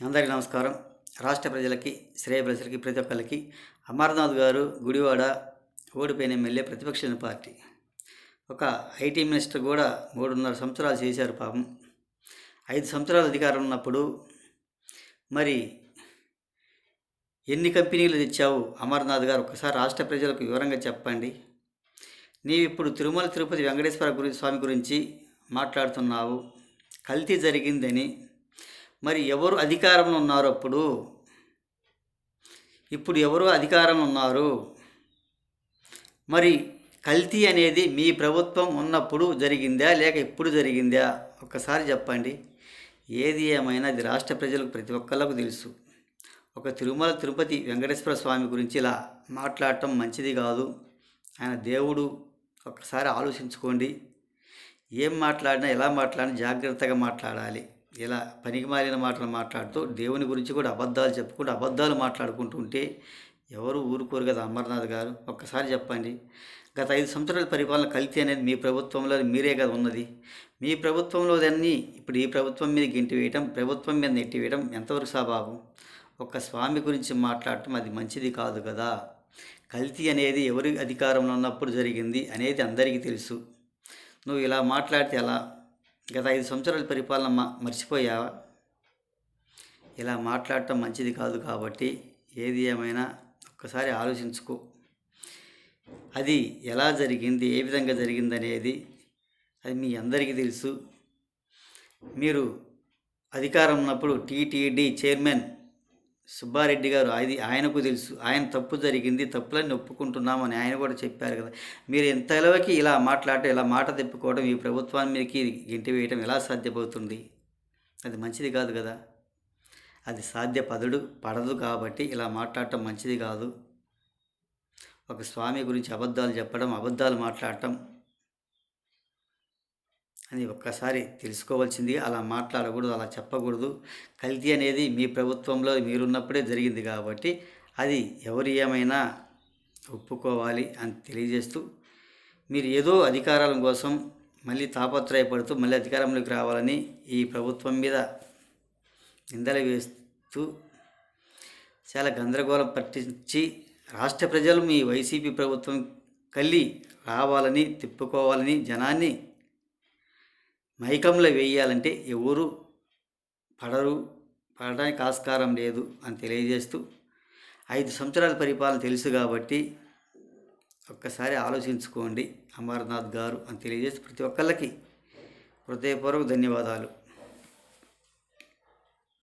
అందరికీ నమస్కారం. రాష్ట్ర ప్రజలకి, శ్రేయోభిలాషులకి ప్రతి ఒక్కళ్ళకి అమర్నాథ్ గారు గుడివాడ ఓడిపోయిన ఎమ్మెల్యే ప్రతిపక్ష పార్టీ. ఒక ఐటీ మినిస్టర్ కూడా 3.5 సంవత్సరాలు చేశారు పాపం. 5 సంవత్సరాలు అధికారం ఉన్నప్పుడు మరి ఎన్ని కంపెనీలు తెచ్చావు అమర్నాథ్ గారు? ఒకసారి రాష్ట్ర ప్రజలకు వివరంగా చెప్పండి. నీవిప్పుడు తిరుమల తిరుపతి వెంకటేశ్వర స్వామి గురించి మాట్లాడుతున్నావు, కల్తీ జరిగిందని. మరి ఎవరు అధికారంలో ఉన్నారు అప్పుడు? ఇప్పుడు ఎవరు అధికారంలో ఉన్నారు? మరి కల్తీ అనేది మీ ప్రభుత్వం ఉన్నప్పుడు జరిగిందా లేక ఇప్పుడు జరిగిందా? ఒక్కసారి చెప్పండి. ఏది ఏమైనా అది రాష్ట్ర ప్రజలకు ప్రతి ఒక్కళ్ళకు తెలుసు. ఒక తిరుమల తిరుపతి వెంకటేశ్వర స్వామి గురించి ఇలా మాట్లాడటం మంచిది కాదు. ఆయన దేవుడు. ఒక్కసారి ఆలోచించుకోండి. ఏం మాట్లాడినా ఎలా మాట్లాడినా జాగ్రత్తగా మాట్లాడాలి. ఇలా పనికిమాలిన మాటలు మాట్లాడుతూ దేవుని గురించి కూడా అబద్ధాలు చెప్పుకుంటూ అబద్ధాలు మాట్లాడుకుంటూ ఉంటే ఎవరు ఊరుకోరు కదా అమర్నాథ్ గారు. ఒక్కసారి చెప్పండి. గత 5 సంవత్సరాల పరిపాలన కల్తీ అనేది మీ ప్రభుత్వంలో మీరే కదా ఉన్నది. మీ ప్రభుత్వంలో దాన్ని ఇప్పుడు ఈ ప్రభుత్వం మీద గెంటివేయటం, ప్రభుత్వం మీద నెట్టివేయడం ఎంతవరకు స్వభావం? ఒక స్వామి గురించి మాట్లాడటం అది మంచిది కాదు కదా. కల్తీ అనేది ఎవరి అధికారంలో ఉన్నప్పుడు జరిగింది అనేది అందరికీ తెలుసు. నువ్వు ఇలా మాట్లాడితే ఎలా? గత 5 సంవత్సరాల పరిపాలన మర్చిపోయావా? ఇలా మాట్లాడటం మంచిది కాదు. కాబట్టి ఏది ఏమైనా ఒక్కసారి ఆలోచించుకో. అది ఎలా జరిగింది, ఏ విధంగా జరిగిందనేది అది మీ అందరికీ తెలుసు. మీరు అధికారం ఉన్నప్పుడు టీటీడీ చైర్మన్ సుబ్బారెడ్డి గారు, అది ఆయనకు తెలుసు. ఆయన తప్పు జరిగింది, తప్పులన్నీ ఒప్పుకుంటున్నామని ఆయన కూడా చెప్పారు కదా. మీరు ఇంతలోకి ఇలా మాట్లాడటం, ఇలా మాట తిప్పుకోవడం, ఈ ప్రభుత్వాన్ని మీదకి గింటి వేయటం ఎలా సాధ్యపడుతుంది? అది మంచిది కాదు కదా. అది పడదు కాబట్టి ఇలా మాట్లాడటం మంచిది కాదు. ఒక స్వామి గురించి అబద్ధాలు చెప్పడం, అబద్ధాలు మాట్లాడటం అని ఒక్కసారి తెలుసుకోవాల్సింది. అలా మాట్లాడకూడదు, అలా చెప్పకూడదు. కల్తీ అనేది మీ ప్రభుత్వంలో మీరున్నప్పుడే జరిగింది కాబట్టి అది ఎవరు ఏమైనా ఒప్పుకోవాలి అని తెలియజేస్తూ, మీరు ఏదో అధికారాల కోసం మళ్ళీ తాపత్రయపడుతూ మళ్ళీ అధికారంలోకి రావాలని ఈ ప్రభుత్వం మీద నిందలు వేస్తూ చాలా గందరగోళం పట్టించి రాష్ట్ర ప్రజలు మీ వైసీపీ ప్రభుత్వం రావాలని, తిప్పుకోవాలని, జనాన్ని మైకంలో వేయాలంటే ఎవరు పడడానికి ఆస్కారం లేదు అని తెలియజేస్తూ, 5 సంవత్సరాల పరిపాలన తెలుసు కాబట్టి ఒక్కసారి ఆలోచించుకోండి అమర్నాథ్ గారు అని తెలియజేస్తూ ప్రతి ఒక్కళ్ళకి హృదయపూర్వక ధన్యవాదాలు.